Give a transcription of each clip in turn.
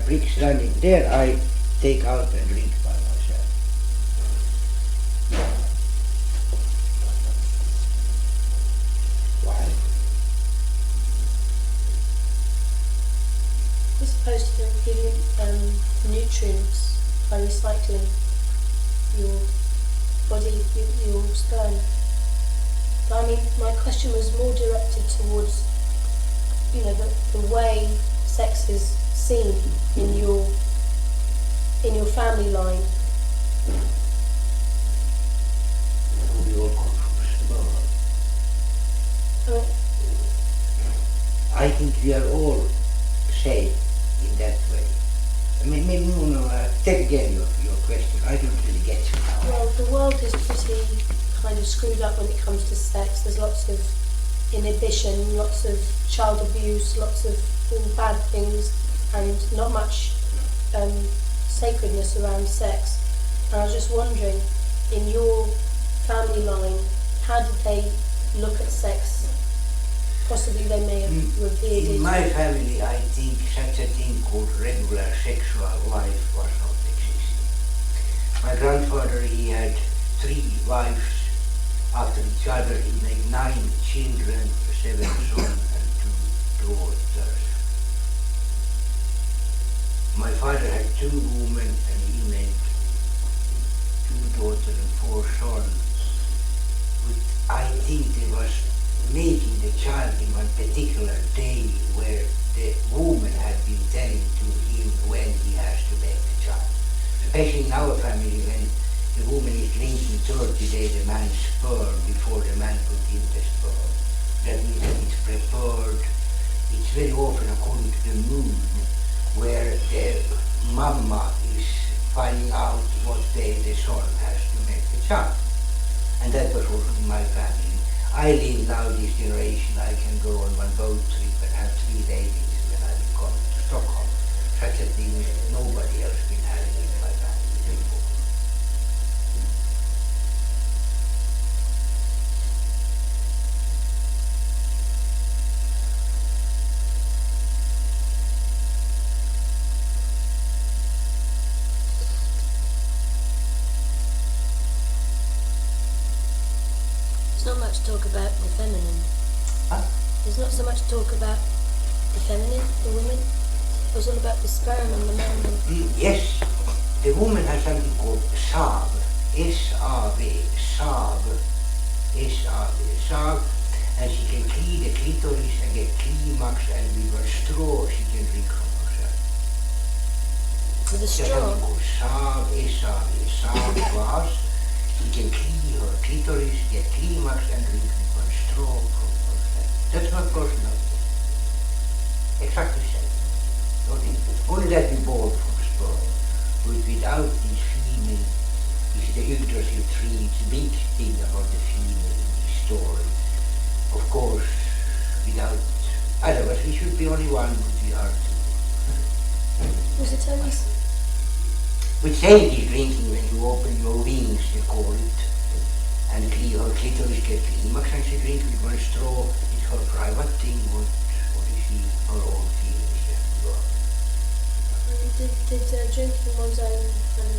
brick standing there, I take out and drink by myself. Why? We're supposed to give you nutrients by recycling your body, your sperm. But I mean, my question was more directed towards, you know, the way sex is seen in your family line. We all come from sperm. I think we are all safe in that way. I mean, maybe no, take again your question. I don't really get you now. Well, the world is pretty kind of screwed up when it comes to sex. There's lots of inhibition, lots of child abuse, lots of all bad things, and not much sacredness around sex. And I was just wondering, in your family line, how did they look at sex? Possibly they may have revered it. In my family, I think such a thing called regular sexual life was not existing. My grandfather, he had 3 wives after each other. He made 9 children, 7 sons and 2 daughters. My father had 2 women and he made 2 daughters and 4 sons. But I think there was making the child in one particular day where the woman had been telling to him when he has to make the child. Especially in our family, when the woman is drinking 30 days a man's sperm before the man puts in the sperm. That means that it's prepared. It's very often according to the moon, where the mama is finding out what day the son has to make the child. And that was also in my family. I live now this generation, I can go on one boat trip and have 3 ladies when I will come to Stockholm. Such a thing nobody else been having in my family before. There's not much talk about the feminine. Huh? There's not so much talk about the feminine, the women. It was all about the sperm and the man. Yes, the woman has something called SAV, S-A-V, SAV, S-A-V, SAV, and she can clean the clitoris and get climax, and with a straw she can drink from herself. With a There's straw? something called SAV, S-A-V, SAV glass. She can clean her clitoris, get climax, and drink with one straw from herself. That's not personal. Exactly the same. Only that we born from sperm. But without this female, this is the Yggdrasil tree, it's a big thing about the female in this story. Of course, without, otherwise we should be only one, but we are 2. Was it only... Which state is drinking when you open your wings, they call it, and her clitoris gets climax and she drinks with one straw. It's her private thing, what is she, her own feelings she has to go. Did drinking one's own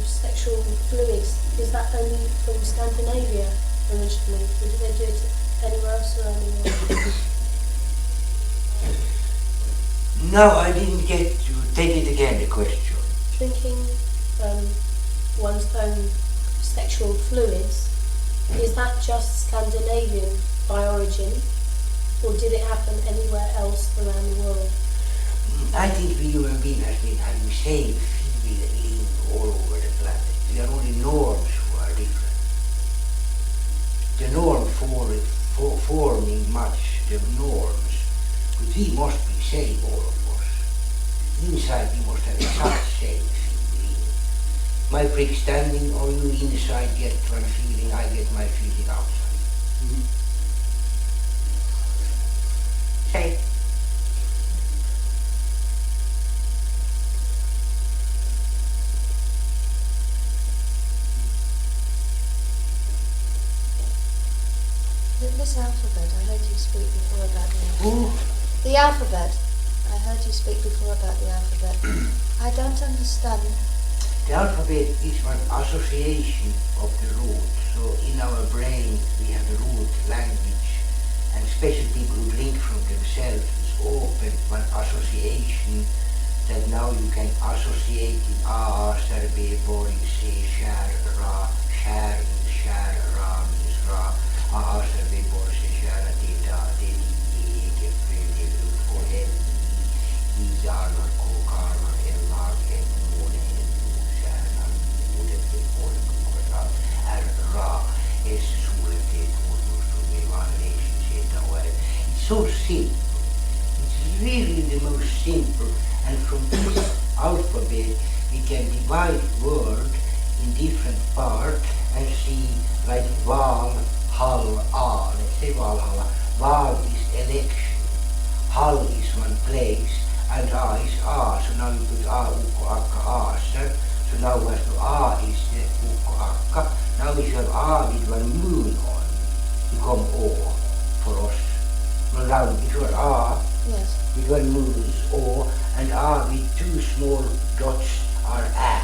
sexual fluids, is that only from Scandinavia originally? Or did they do it anywhere else around the world? No, I didn't get to take it again, the question. Drinking one's own sexual fluids, is that just Scandinavian by origin, or did it happen anywhere else around the world? I think we human beings have been having same feeling all over the planet. We are only norms who are different. The norm forming much the norms, but we must be same, all of us. Inside we must have exact same feeling. My prick standing, or you inside get one feeling, I get my feeling outside. Say. This alphabet, I heard you speak before about the alphabet. Ooh. The alphabet. I heard you speak before about the alphabet. I don't understand. The alphabet is one association of the root. So in our brain we have a root language, and especially people who drink from themselves is open one association that now you can associate in A, ser, B, bori, C, shär, ra, shär, shär, ra means ra, A, ser, B, bori, C, shär, D, da, D, D, E, G, F, G, G, L, I, jarlar, K, karlar, L, lag, N, måne, N, kärnan, ordet, B, bori, K, R, ra, S, solen, T, tvål, V, vanlig, Z, O, R. It's so simple. It's really the most simple. And from this alphabet we can divide word in different parts and see like val, hall, a. Let's say valhalla. Val is election, hall is one place, and a is a. So now you put a, ukko, akka, aser. So now we have to a is the ukko, akka. Now we have a with one moon on, become o for us. Now it was a. Yes. With one moon is o, and a with two small dots are a.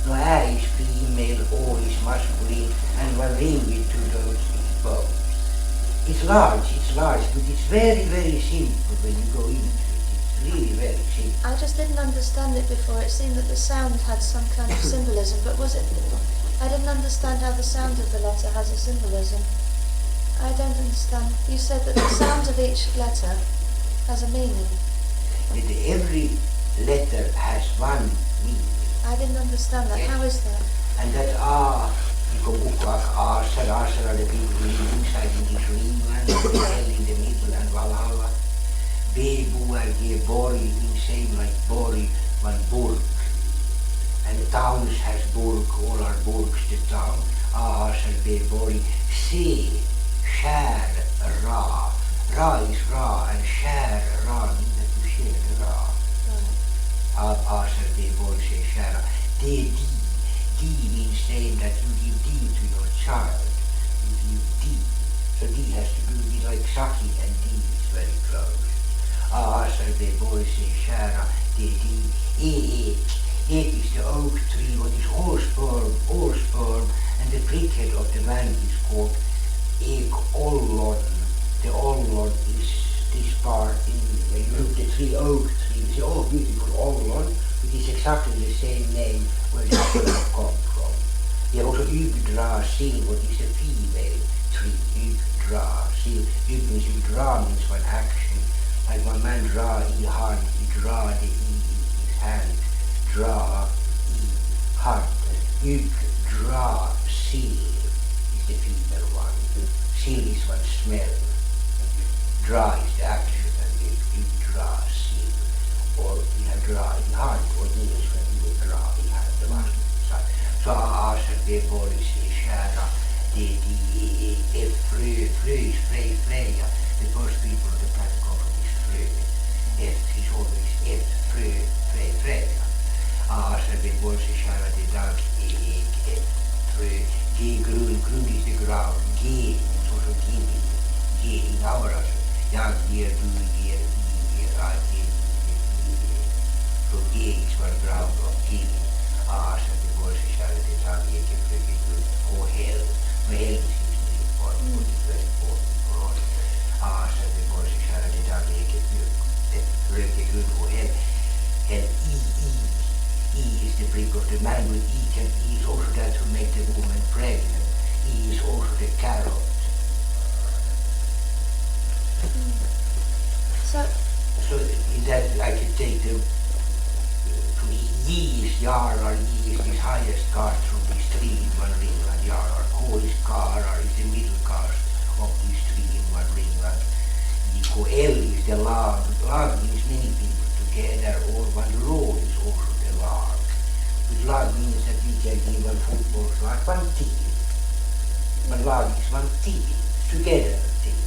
Now a is female, o is masculine, and one ring with two dots is both. It's large, but it's very, very simple when you go into it. It's really very simple. I just didn't understand it before. It seemed that the sound had some kind of symbolism, but was it? I didn't understand how the sound of the letter has a symbolism. I don't understand. You said that the sound of each letter has a meaning. But every letter has one meaning. I didn't understand that. Yes. How is that? And that a, become ukko, aser are the people who live inside in this ringland, hell in the middle, and valhalla. B, buer, G, bori, in same like bori, one burg. And towns has burg, all are burgs, the town. A, aser, B, bori. C, shär, ra. Ra is ra, and shär, ra means that you share the ra. A, aser, B, bori, say shära. D, D. D means saying that you give D to your child. You give D. So D has to do with like Saki, and D is very close. A, aser, B, bori, say shära. D, D. E, ek. Ek is the oak tree, what is all sperm, and the prickhead of the man is called ek ollon. The ollon is this part in, when you look at the tree, oak tree, you say, oh, beautiful ollon, it is exactly the same name where the apple come from. We have also Yggdrasil, what is a female tree, Yggdrasil. Yggd means Yggdra means one action, like one man draw I hand, he draw the I in his hand, draw I hand. Yggdrasil is the female one. Sil is one smell. Dra is the action, and Yggdrasil. Or we have draw in hand, or English when we will draw in hand, the masculine side. So aser, B, bori, C, shära, D, D, E, F, frö. Frö is Freja. The first people of the planet come from this frö. F is always F, frö, Freja. Aser, B, bori, C, shära, D, dag, E, F, frö. G, grund is the ground. G is also giving. G in our answer. Jag ger, du ger, vi ger, I ger, vi ger. So G is one ground of giving. Aser, B, bori, C, shära, D, dag, E, F, frö, grund. Och hell. Men hell is really important, what is very important for us. Aser, B, bori, C, shära, D, dag, E, F, frö, grund. Och hell. Hell, E is the brick of the man with E, and E is also that who make the woman pregnant. E is also the carrot. So in that I can take the to E is Jarlar, E is the highest caste from this tree in one ringland. Jarlar, K is Karar, is the middle caste of this tree in one ringland. L is the lag. Lag means many people together, or one road is also the lag. But lag means that we can give one football like one team. But lag is one team, together team.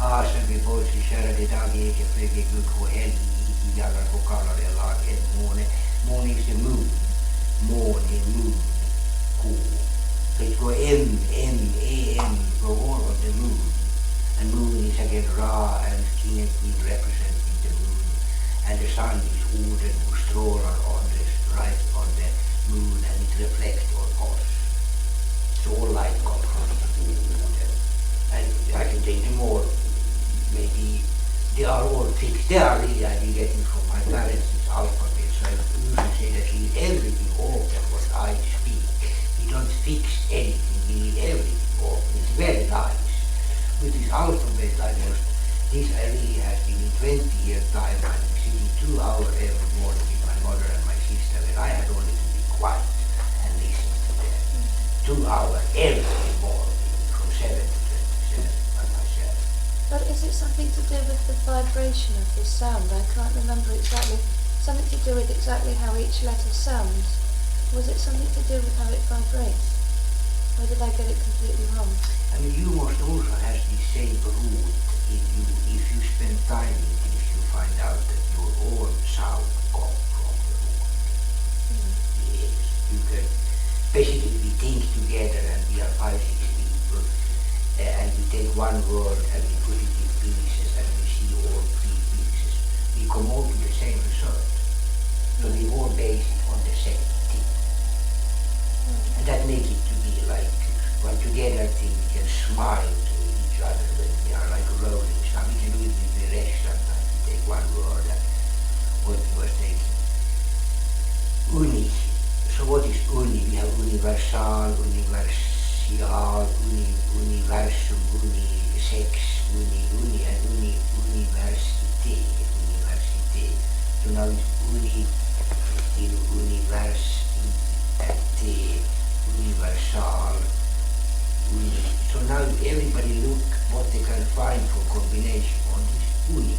Aser, B, bori, C, shära, D, dag, E, F, frö, grund, H, L, I, jarlar, K, karlar, L, lag, N, måne. Måne is the moon. Måne, moon, K. So it go M, A, M, go all on the moon. And moon is again Ra, and king and queen representing the moon. And the sun is Orden, who strålar on the They are really, I've been getting from my parents this alphabet, so I usually say that leave everything open what I speak. We don't fix anything, we leave everything open. It's very nice. With this alphabet, this I really have been in 20-year time. I'm sitting 2 hours every morning with my mother and my sister, and I had only to be quiet and listen to them. 2 hours every morning from 7 to 27 by myself. But is it something to do with the vibration of this sound? I can't remember exactly. Something to do with exactly how each letter sounds. Was it something to do with how it vibrates? Or did I get it completely wrong? I mean, you must also have the same root if you spend time in this, you find out that your all sound come from the root. Yes, you can basically we think together and we are 5, 6 people and we take one word and we put it in pieces and we see all 3 pieces. We come all to the same result. So we all base it on the same thing. And that makes it to be like one together thing, we can smile to each other when we are like rolling. So we can do it with the rest sometimes. We take one word and what we was taking. Uni. So what is uni? We have universal, universal, universum, unisex, uni and university. So now it's uni, university, universal. So now everybody look what they can find for combination on this uni.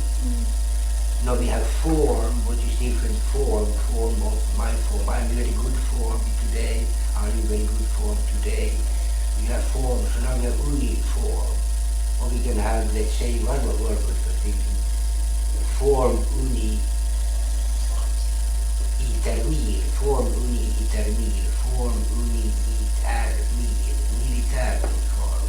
Now we have form, what is different form of my form. I'm very good form today, are you very good form today? We have form, so now we have uniform. Or we can have, let's say, one more word what we're thinking. Form uni itermil, form uni itermil, form uni itermil, military form.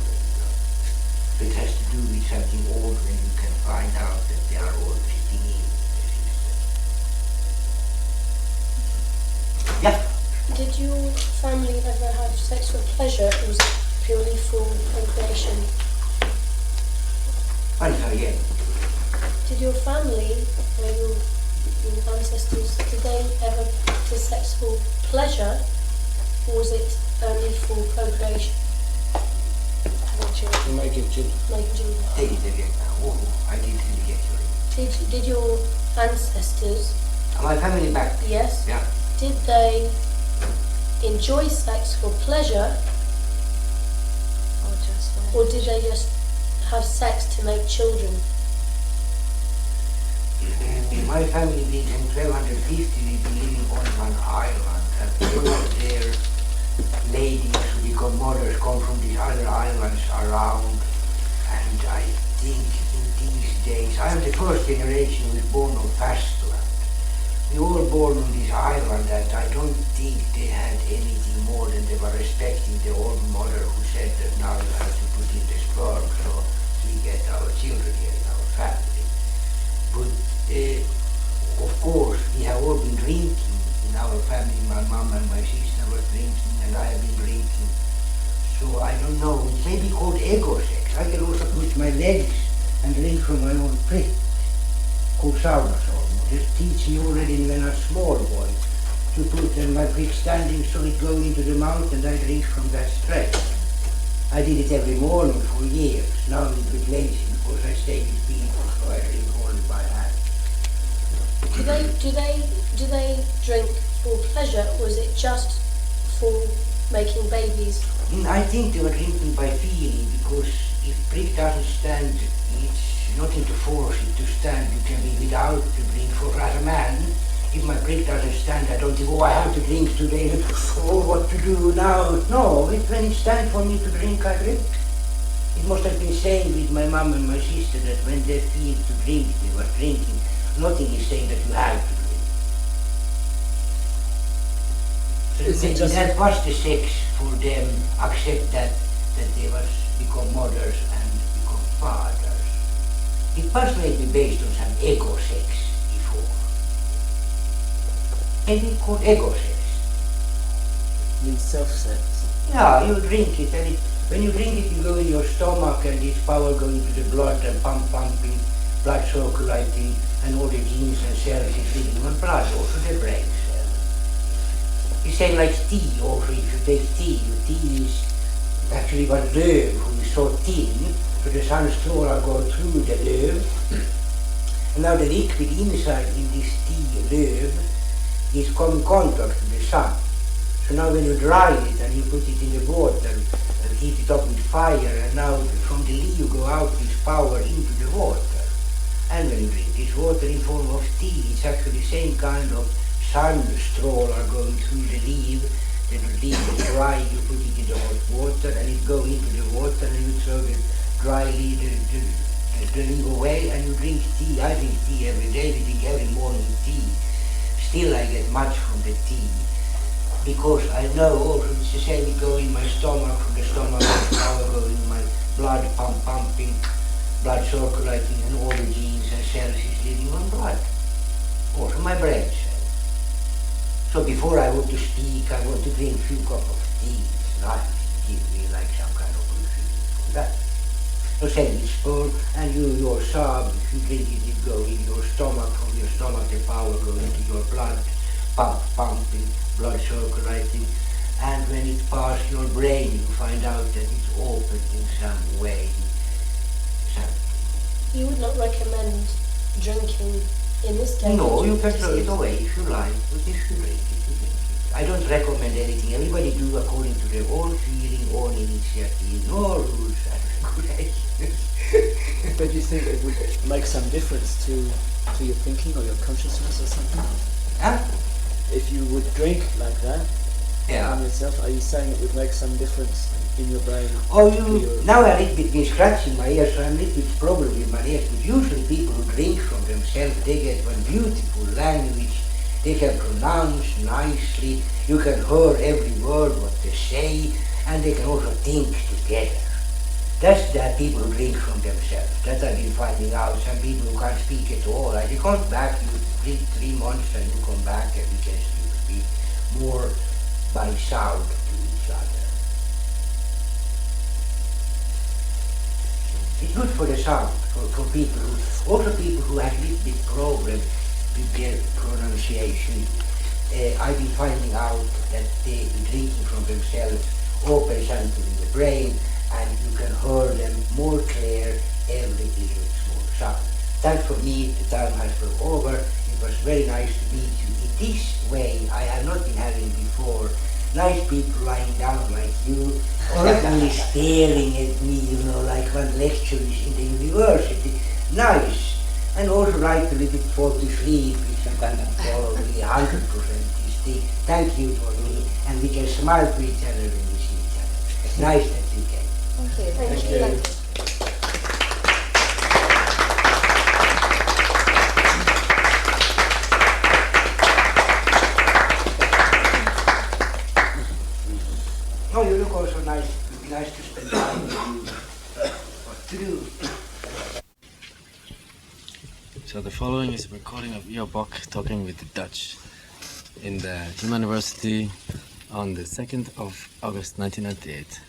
So it has to do with something old when you can find out that they are all fitting in the system. Yeah. Did your family ever have sex for pleasure, or was it purely for procreation? Again. Did your family, or your ancestors, did they ever practice sex for pleasure, or was it only for procreation? Making children. Making children. Take it again now. Oh, I didn't really get you. Did your ancestors, My family back. yes, Yeah. did they enjoy sex for pleasure, Or just for or did they just have sex to make children? My family did in 1250, we've been living on one island, and all of their ladies who become mothers come from these other islands around, and I think in these days, I am the first generation who is born on fastland. We all born on this island, and I don't think they had anything more than they were respecting the old mother who said that now you have to put in the sperm so we get our children here in our family. But of course, we have all been drinking in our family. My mom and my sister were drinking, and I have been drinking. So I don't know. It may be called ego sex. I can also put my legs and drink from my own prick, called sauna sauna. Just teach me already when I was a small boy to put my prick standing so it go into the mouth and I drink from that straight. I did it every morning for years. Now I'm a bit lazy because I stay with people, so I drink only by hand. Do they drink for pleasure, or is it just for making babies? I think they were drinking by feeling, because if prick doesn't stand, it's nothing to force it to stand. You can be without to drink for as a man. If my prick doesn't stand, I don't think, oh, I have to drink today, oh, what to do now? No, when it's time for me to drink, I drink. It must have been same with my mom and my sister, that when they feel to drink, they were drinking. Nothing is saying that you have to drink. So maybe that was the sex for them, accept that they was become mothers and become fathers. It was maybe based on some ego sex before. Maybe called ego sex. Means self-sex. Yeah, you drink it, and when you drink it, you go in your stomach, and this power going to the blood and pumping, blood circulating, and all the genes and cells is living on blood, also the brain cell. The same like tea, also if you take tea is actually one löv who is so thin, so the sunstrålar go through the löv. And now the liquid inside in this tea löv is in contact with the sun. So now when you dry it and you put it in the water and heat it up with fire, and now from the leaf go out this power into the water. And when you drink this water in form of tea, it's actually the same kind of sunstrålar going through the leaf. The leaf is dry, you put it in the hot water and it goes into the water and you throw the dry leaf, the leaf away and you drink tea. I drink tea every day, we drink every morning tea. Still I get much from the tea. Because I know also it's the same, it goes in my stomach, from the stomach power goes in my blood pumping, blood circulating, and all the genes and cells is living on blood. Also my brain cell. So before I want to speak, I want to drink a few cups of tea. It's nice, give me like some kind of good feeling from that. So same with spoon, and your sab, if you drink it, it goes in your stomach, from your stomach the power goes into your blood, pumping, blood circulating, and when it passes your brain, you find out that it's open in some way. You would not recommend drinking in this day? No, you can throw it away if you like, but if you drink it, you drink it. I don't recommend anything. Everybody do according to their own feeling, own initiative, no rules and regulations. But do you think it would make some difference to your thinking or your consciousness or something? Huh? If you would drink like that Yeah. on yourself, are you saying it would make some difference in your brain? Oh, now I'm a little bit been scratching my ears, so I'm a little bit problem with my ears. But usually people who drink from themselves, they get one beautiful language. They can pronounce nicely. You can hear every word what they say, and they can also think together. That's the people who drink from themselves. That I've been finding out. Some people who can't speak at all. Like you come back, you drink 3 months, and you come back, and we can speak more by sound to each other. It's good for the sound, for people who, also people who have a little bit problem with their pronunciation. I've been finding out that they drinking from themselves open something in the brain, and you can hear them more clear every little small sound. Thanks for me, the time has gone over. It was very nice to meet you in this way. I have not been having before. Nice people lying down like you, or only staring at me, like one lecturers in the university. Nice. And also like to little bit fall to sleep, which you can probably 100% is the thank you for me, and we can smile to each other when we see each other. Nice that you came. Thank you. Thank you. Thank you. Oh, you look also nice. It would be nice to spend time with you. What to do? So the following is a recording of Ior Bock talking with the Dutch in the Humaniversity on the 2nd of August 1998.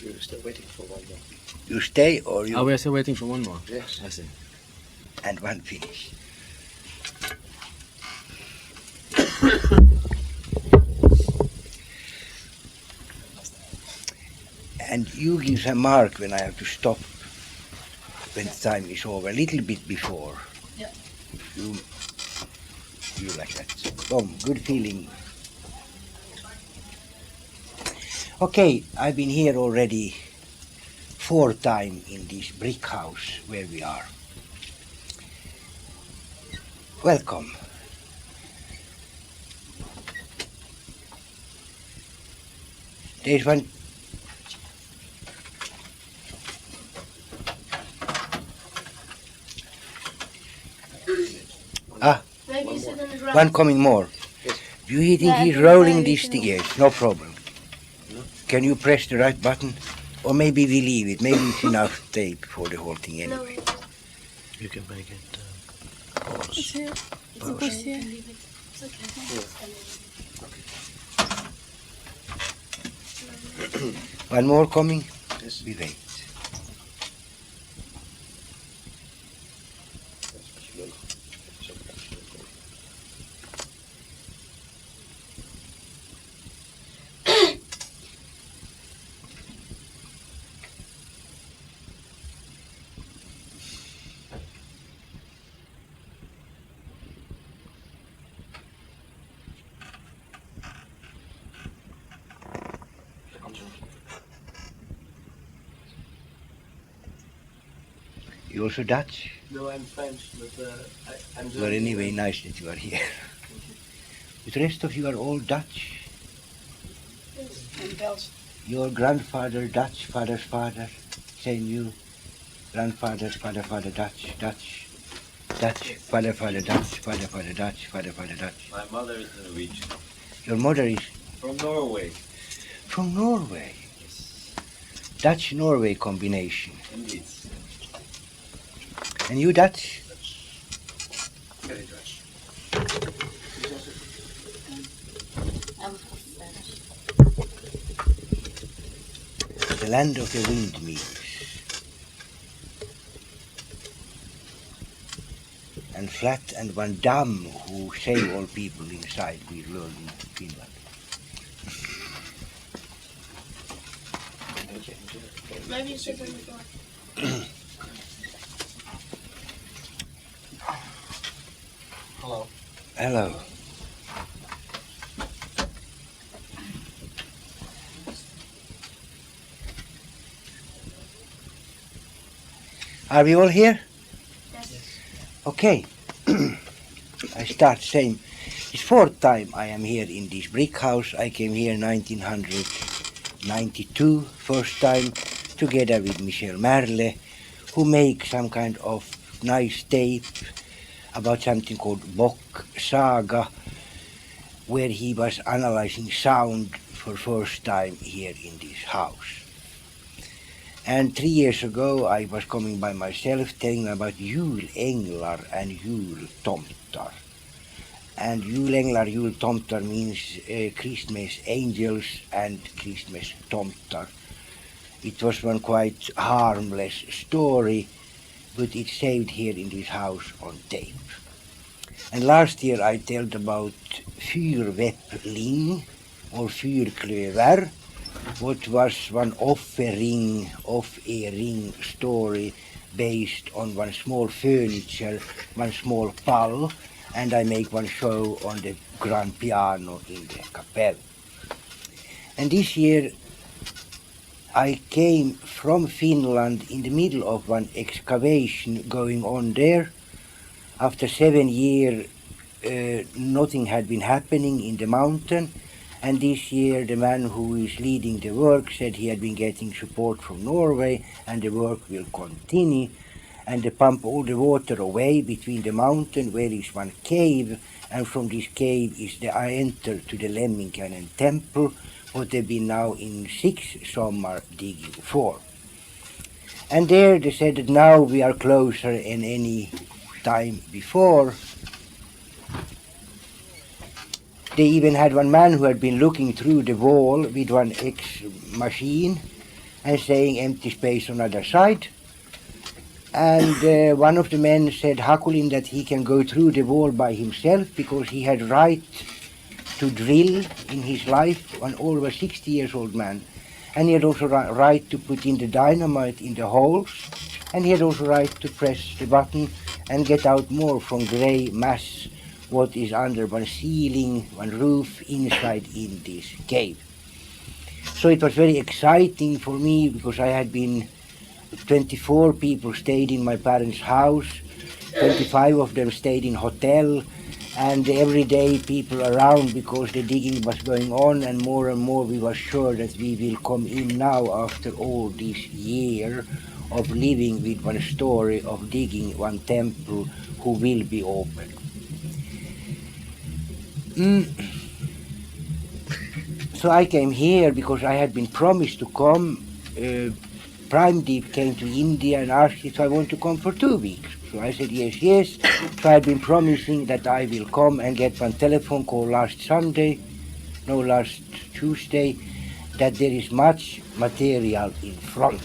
You're still waiting for one more. You stay or you... Oh, we are still waiting for one more? Yes. I see. And one finish. And you give a mark when I have to stop, when the time is over, a little bit before. Yeah. You like that. Boom, good feeling. Okay, I've been here already 4 times in this brick house where we are. Welcome. There's one. Maybe you sit on the ground. One coming more. Yes. Do you think Yeah, he's I think rolling so, we this can together? No problem. No. Can you press the right button? Or maybe we leave it. Maybe it's enough tape for the whole thing No, anyway. You can make it pause. it's here. It's a push here. It's okay. One more coming? Yes. We wait. You also Dutch? No, I'm French, but I'm Well, anyway, nice that you are here. But the rest of you are all Dutch. And Belgian. Your grandfather Dutch, father's father, same you. Grandfather's father, Dutch, Dutch, father, Dutch, father, Dutch, father, Dutch. My mother is Norwegian. Your mother is From Norway. from Norway. Yes. Dutch-Norway combination. Indeed. And you Dutch? Very Dutch. I'm French. The land of the windmills. And flat and one dam who save all people inside, we learn in Finland. Maybe you sit on the floor. Hello. Hello. Are we all here? Yes. Okay. I start same. It's fourth time I am here in this brick house. I came here 1992, first time, together with Michel Merle, who make some kind of nice tape about something called Bock Saga, where he was analyzing sound for first time here in this house. And 3 years ago I was coming by myself telling about julänglar and jultomtar. And julänglar, jultomtar means Christmas angels and Christmas tomtar. It was one quite harmless story, but it's saved here in this house on tape. And last year I told about fyrväppling or fyrklöver, what was one offering of a ring story based on one small furniture, one small pall, and I make one show on the grand piano in the Kapell. And this year I came from Finland in the middle of one excavation going on there. After 7 years, nothing had been happening in the mountain, and this year the man who is leading the work said he had been getting support from Norway and the work will continue, and they pump all the water away between the mountain where is one cave, and from this cave is the enter to the Lemminkäinen temple, what they've been now in 6 summer digging for. And there they said that now we are closer than any time before. They even had one man who had been looking through the wall with one X machine and saying empty space on the other side. And one of the men said Hakulin that he can go through the wall by himself because he had right to drill in his life, an over 60 years old man. And he had also right to put in the dynamite in the holes, and he had also right to press the button and get out more from grey mass what is under one ceiling, one roof inside in this cave. So it was very exciting for me because I had been 24 people stayed in my parents' house, 25 of them stayed in hotel, and every day people around because the digging was going on, and more we were sure that we will come in now after all this year of living with one story of digging one temple who will be open. So I came here because I had been promised to come. Prime Deep came to India and asked if I want to come for 2 weeks. So I said yes. So I had been promising that I will come and get one telephone call last Tuesday, that there is much material in front.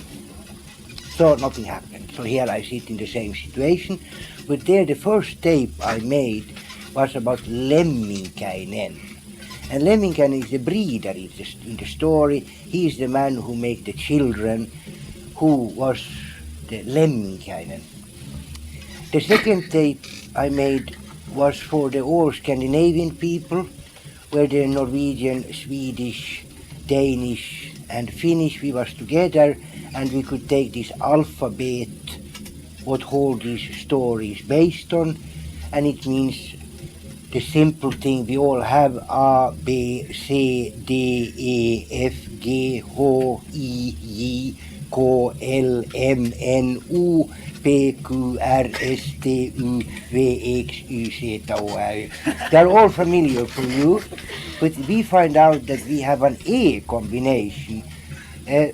So nothing happened. So here I sit in the same situation. But there the first tape I made was about Lemminkäinen. And Lemminkäinen is the breeder in the story. He is the man who made the children, who was the Lemminkäinen. The second tape I made was for the all Scandinavian people, where the Norwegian, Swedish, Danish and Finnish, we was together, and we could take this alphabet what whole this story is based on, and it means the simple thing we all have: A, B, C, D, E, F, G, H, I, J, K, L, M, N, O, P, Q, R, S, T, U, V, X, Y, Z, O, R. They're all familiar for you, but we find out that we have an E combination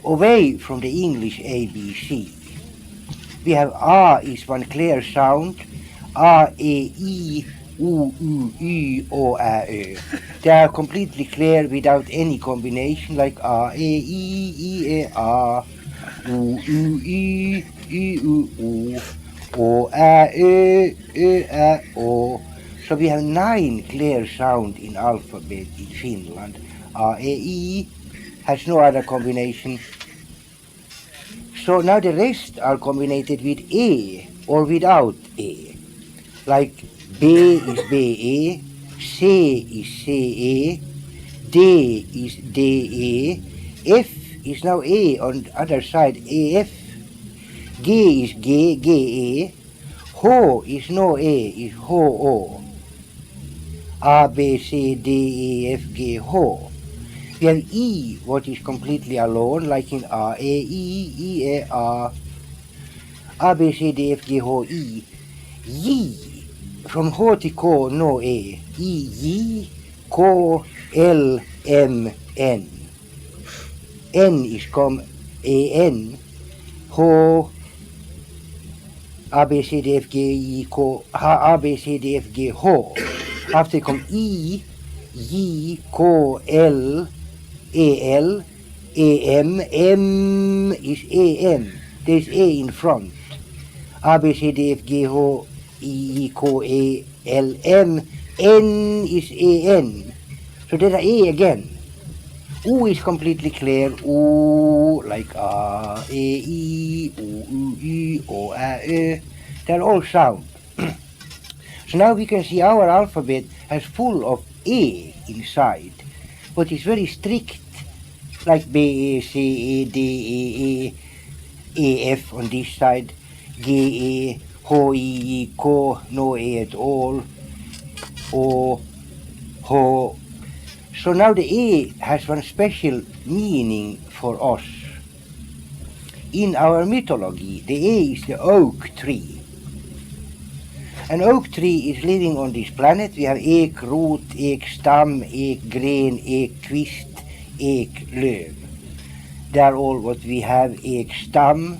away from the English ABC. We have A is one clear sound, A, E, I, U, U, Y, O, A, Ö. They are completely clear without any combination, like A, E, I, E, A, U, U, Y, Y, U, U, O, A, Ö, Ö, A, O. So we have 9 clear sound in alphabet in Finland. A, E, I has no other combination. So now the rest are combined with E or without E. Like B is BE, C is CE, D is DE, F is now E on the other side, AF, G is G, GE, H is no E, is HO, A, B, C, D, E, F, G, H. We have E, what is completely alone, like in A, E, I, A, A, B, C, D, F, G, H, I. J, from H to K, no E. I, J, K, L, M, N. N is come E, N. H, A, B, C, D, F, G, I, K, H, A, B, C, D, F, G, H. After come I, J, K, L, E, L, E, M. M is E, M. There's A in front. A, B, C, D, F, G, H, I, K, E, L, M. N is A, N. So there's A again. U is completely clear. U, like A, E, I, U, U, O, A, Ö. They're all sound. So now we can see our alphabet has full of A inside, but it's very strict, like B, A, C, A, D, E, A, F on this side, G, A, H, I, K, no A at all, O, H. So now the A has one special meaning for us. In our mythology, the A is the oak tree. An oak tree is living on this planet. We have ek rot, ek stam, ek gren, ek kvist, ek löv. They are all what we have. Ek stam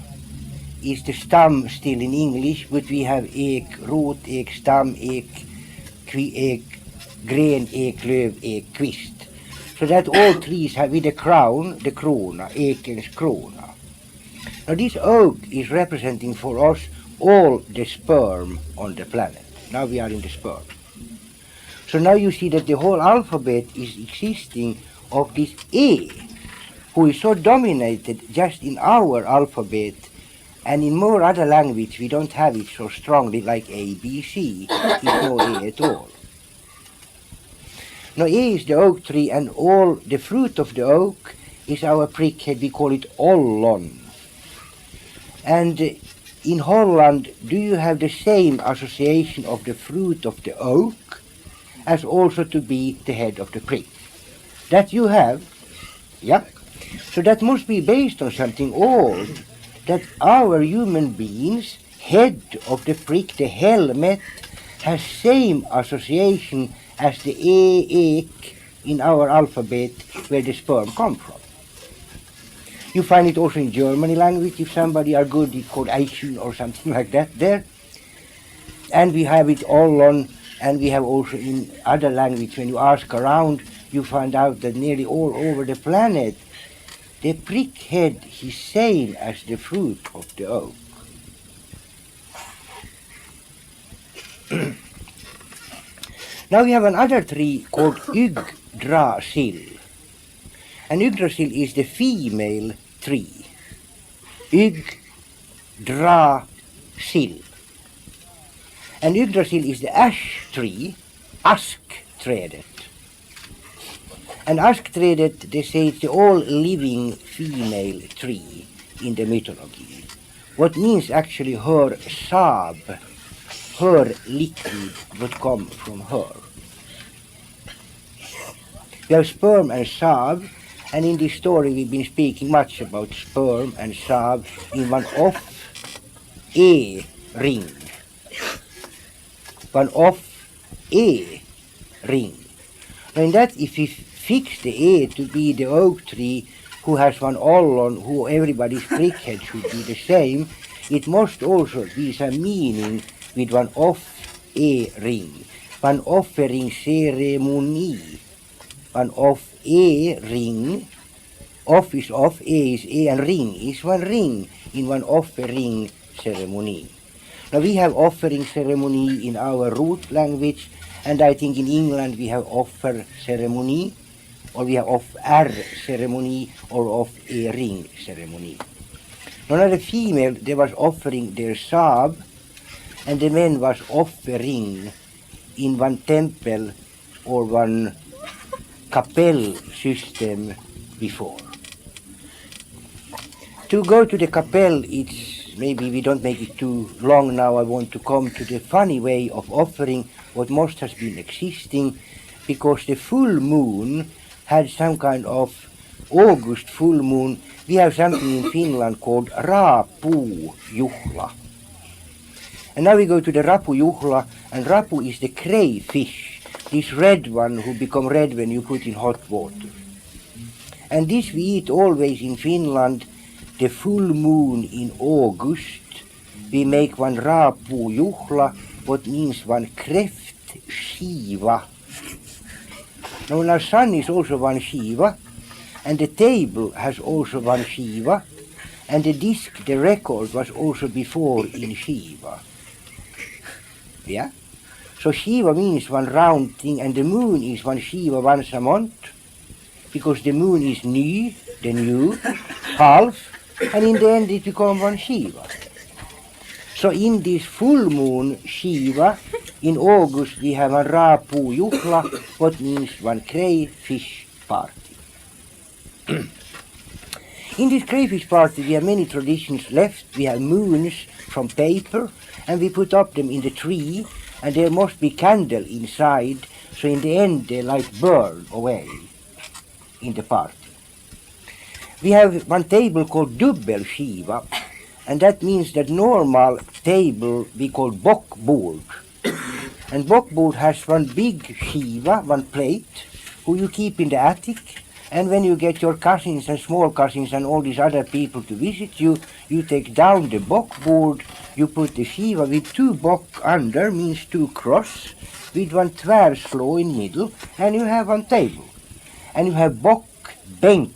is the stam still in English, but we have ek rot, ek stam, ek gren, ek löv, ek kvist. So that all trees have with the crown, the krona, ekens krona. Now this oak is representing for us all the sperm on the planet. Now we are in the sperm. So now you see that the whole alphabet is existing of this A, who is so dominated just in our alphabet, and in more other language we don't have it so strongly, like A, B, C. It's no A at all. Now A is the oak tree, and all the fruit of the oak is our prickhead. We call it ollon. And in Holland, do you have the same association of the fruit of the oak as also to be the head of the prick? That you have? Yeah. So that must be based on something old, that our human beings, head of the prick, the helmet, has same association as the ek in our alphabet where the sperm come from. You find it also in German language. If somebody are good, it's called Eichen or something like that there. And we have it all on, and we have also in other language. When you ask around, you find out that nearly all over the planet, the prickhead is same as the fruit of the oak. Now we have another tree called Yggdrasil. And Yggdrasil is the female tree. Yggdrasil. And Yggdrasil is the ash tree, askträdet. And askträdet, they say it's the all-living female tree in the mythology. what means actually her sab, her liquid would come from her. We have sperm and sab, and in this story we've been speaking much about sperm and sab in one off A ring. One off A ring. Now in that, if we fix the A to be the oak tree who has one ollon, who everybody's prickhead should be the same, it must also be some meaning with one off A ring. One offering ceremony. One off A ring. Off is off, A is A, and ring is one ring in one offering ceremony. Now we have offering ceremony in our root language, and I think in England we have offer ceremony, or we have off-R ceremony, or off-A ring ceremony. Now the female, they was offering their sab, and the men was offering in one temple or one kapell system before. To go to the kapell, it's maybe we don't make it too long now. I want to come to the funny way of offering what most has been existing, because the full moon had some kind of August full moon. We have something in Finland called Rapu Juhla. And now we go to the Rapu Juhla, and Rapu is the crayfish, this red one who become red when you put in hot water. And this we eat always in Finland, the full moon in August. We make one Rapu Juhla, what means one kräftskiva. Now our sun is also one shiva, and the table has also one shiva, and the disc, the record, was also before in shiva. Yeah? So shiva means one round thing, and the moon is one shiva once a month, because the moon is ny, the new, half, and in the end it becomes one shiva. So in this full moon shiva, in August we have a Rapu Juhla, what means one crayfish party. In this crayfish party we have many traditions left. We have moons from paper, and we put up them in the tree, and there must be candle inside, so in the end they like burn away in the party. We have one table called dubbel shiva, and that means that normal table we call bockbord. And bockbord has one big shiva, one plate, who you keep in the attic, and when you get your cousins and small cousins and all these other people to visit you, you take down the bockbord, you put the shiva with two bock under, means two cross, with one tvärslo in middle, and you have one table. And you have bockbänk.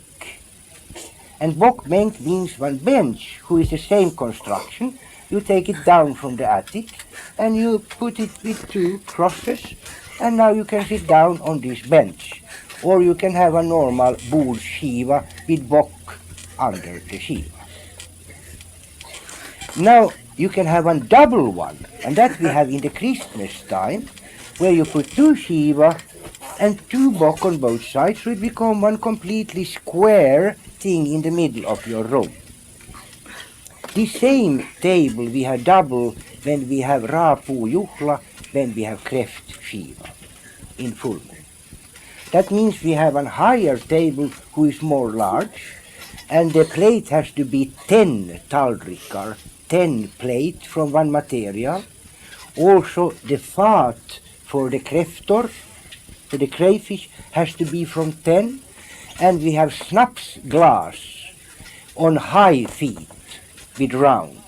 And bockbänk means one bench, who is the same construction. You take it down from the attic, and you put it with two crosses, and now you can sit down on this bench. Or you can have a normal bord shiva with bock under the shiva. Now you can have one double one, and that we have in the Christmas time, where you put two shiva and two bock on both sides, so it becomes one completely square thing in the middle of your room. The same table we have double when we have Rapu Juhla, when we have kräftskiva in full moon. That means we have a higher table who is more large, and the plate has to be 10 tallrikar, 10 plate from one material. Also the fat for the kräftor, for the crayfish, has to be from 10, and we have snaps glass on high feet with round.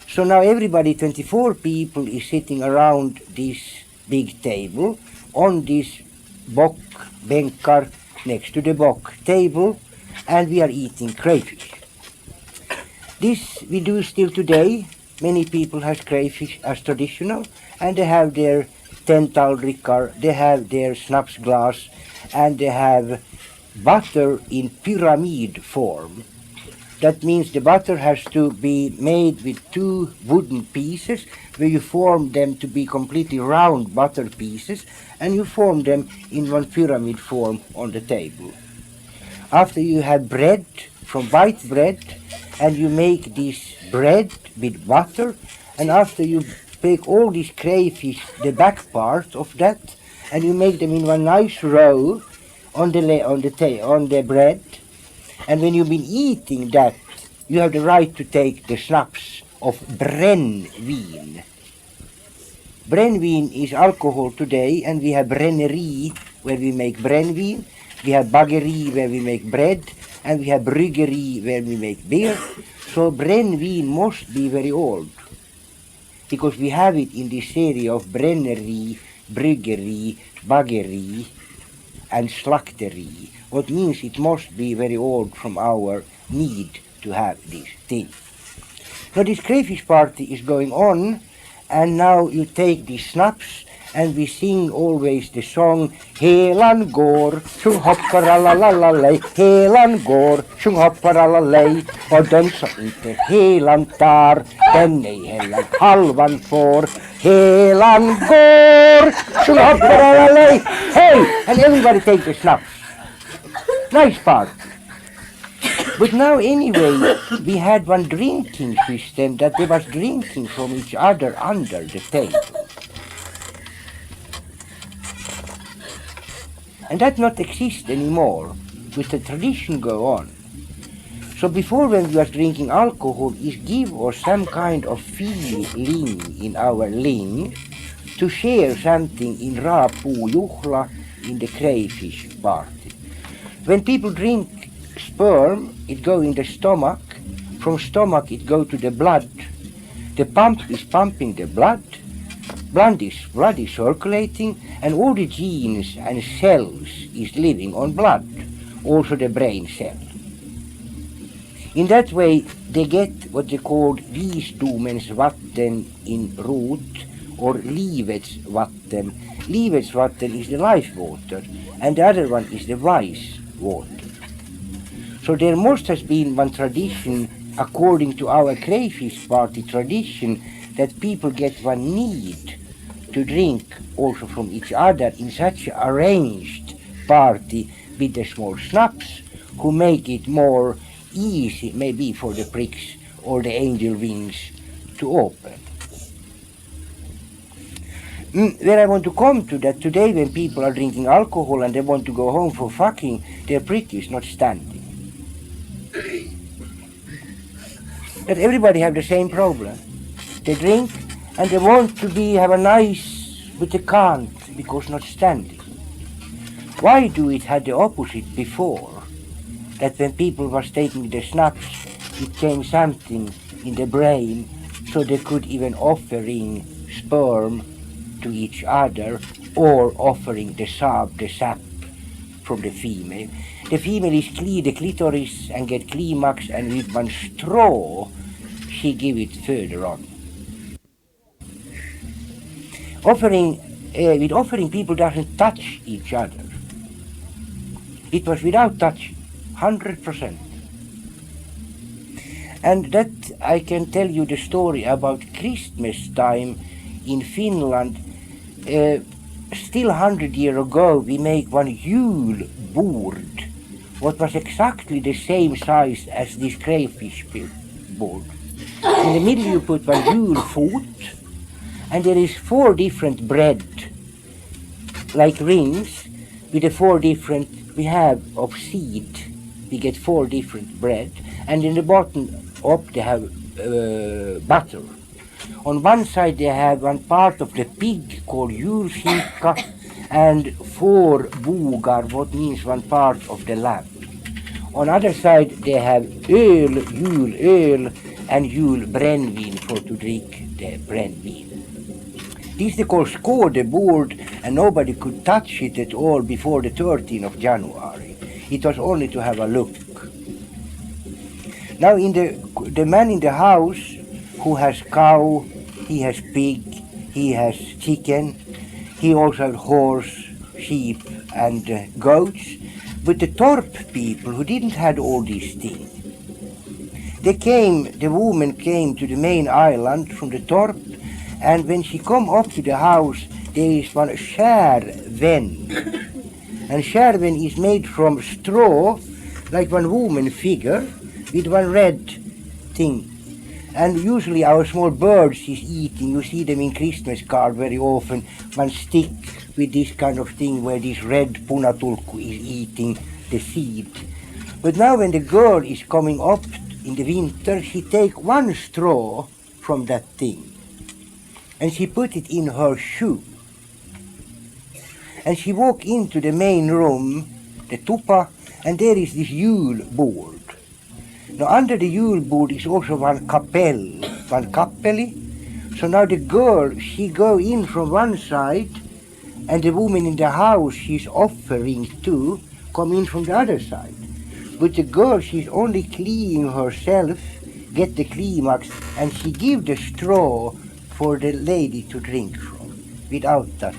So now everybody, 24 people, is sitting around this big table on this bock bänkar next to the bock table, and we are eating crayfish. This we do still today. Many people have crayfish as traditional, and they have their 10 tallrikar, they have their snaps glass, and they have butter in pyramid form. That means the butter has to be made with two wooden pieces, where you form them to be completely round butter pieces, and you form them in one pyramid form on the table. After you have bread, from white bread, and you make this bread with butter, and after you take all these crayfish, the back part of that, and you make them in one nice row on the bread, and when you've been eating that, you have the right to take the schnapps of brännvin. Brännvin is alcohol today, and we have bränneri where we make brännvin, we have bageri where we make bread, and we have bryggeri where we make beer. So brännvin must be very old, because we have it in this series of bränneri, bryggeri, bageri, and slakteri. What means it must be very old from our need to have this thing. So this crayfish party is going on, and now you take these snaps, and we sing always the song Helan går, sjung hopparalallalej, Helan går, sjung hopparalalej, och den som inte helan tar, den ej heller halvan får. Helan går, sjung hopparalalej, hey! And everybody take the snaps. Nice part. But now anyway, we had one drinking system that they was drinking from each other under the table. And that not exist anymore, but the tradition go on. So before, when we was drinking alcohol, it give us some kind of feeling in our ling to share something in rapujuhla, in the crayfish party. When people drink sperm, it go in the stomach. From stomach it go to the blood. The pump is pumping the blood. Blood is circulating, and all the genes and cells is living on blood, also the brain cell. In that way, they get what they call visdomens vatten in root, or livets vatten. Livets vatten is the life water, and the other one is the wise water. So there must have been one tradition, according to our crayfish party tradition, that people get one need to drink also from each other in such an arranged party with the small schnapps, who make it more easy maybe for the pricks or the angel wings to open. Where I want to come to that today, when people are drinking alcohol and they want to go home for fucking, their prick is not standing. That everybody have the same problem. They drink and they want to have a nice, but they can't because not standing. Why do it had the opposite before? That when people was taking the schnapps, it came something in the brain, so they could even offering sperm to each other, or offering the sap from the female. The female is clear the clitoris and get climax, and with one straw she give it further on. With offering, people doesn't touch each other. It was without touching, 100%. And that I can tell you the story about Christmas time in Finland. Still 100 years ago, we make one julbord, what was exactly the same size as this crayfish board. In the middle you put one julfot, and there is 4 different bread, like rings, with the 4 different we have of seed. We get 4 different bread, and in the bottom up they have butter. On one side they have one part of the pig called julskinka, and 4 bogar, what means one part of the lamb. On other side they have julöl, and julbrännvin for to drink the brännvin. This they call skådebord, and nobody could touch it at all before the 13th of January. It was only to have a look. Now in the man in the house who has cow, he has pig, he has chicken, he also has horse, sheep and goats. But the Torp people who didn't have all these things, the woman came to the main island from the Torp, and when she come up to the house, there is one skärven. And skärven is made from straw, like one woman figure, with one red thing. And usually our small birds is eating, you see them in Christmas card very often, one stick with this kind of thing where this red punatulkku is eating the seed. But now when the girl is coming up in the winter, she take one straw from that thing and she put it in her shoe. And she walk into the main room, the tupa, and there is this Yule board. Now under the Yule board is also one kappeli. So now the girl, she go in from one side, and the woman in the house she's offering to come in from the other side. But the girl, she's only cleaning herself, get the climax, and she give the straw for the lady to drink from, without touch.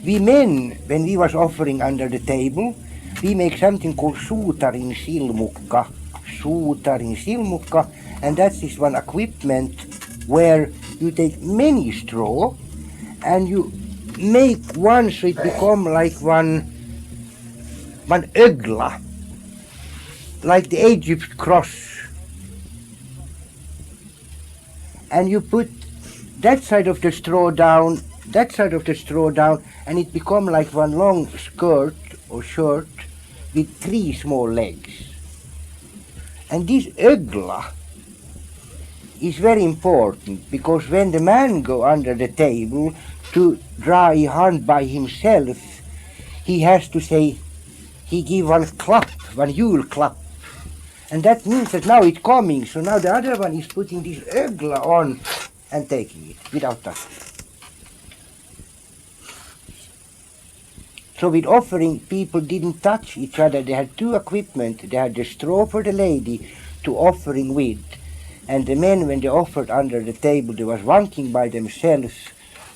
We men, when we was offering under the table, we make something called suutarin silmukka, and that's this one equipment where you take many straw and you make one so it become like one ögla, like the Egypt cross. And you put that side of the straw down, that side of the straw down, and it become like one long skirt or shirt with 3 small legs. And this ögla is very important, because when the man go under the table to draw a hand by himself, he has to say, he give one clap, one Yule clap. And that means that now it's coming, so now the other one is putting this ögla on and taking it without touching. So with offering, people didn't touch each other. They had 2 equipment. They had the straw for the lady to offering with, and the men, when they offered under the table, they was wanking by themselves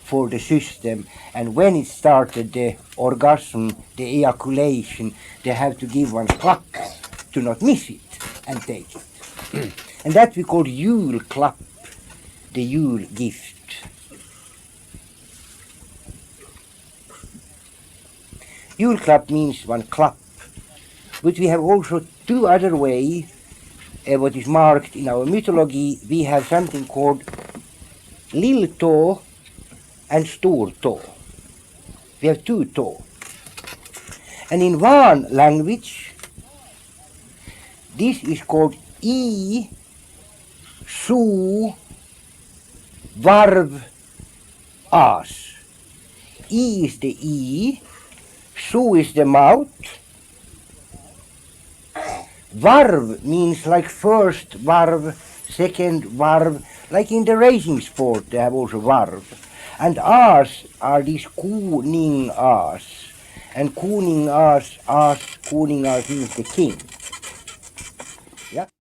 for the system, and when it started the orgasm, the ejaculation, they have to give one clap to not miss it and take it. And that we call Yule clap, the Yule gift. Yule clap means one clap, but we have also 2 other ways, what is marked in our mythology. We have something called lil toe and stor toe. We have 2 toe. And in one language, this is called I, su, varv, as. I is the I, su is the mouth. Varv means like first varv, second varv, like in the racing sport they have also varv. And as are these kuning as. And kuning as means the king. Yeah.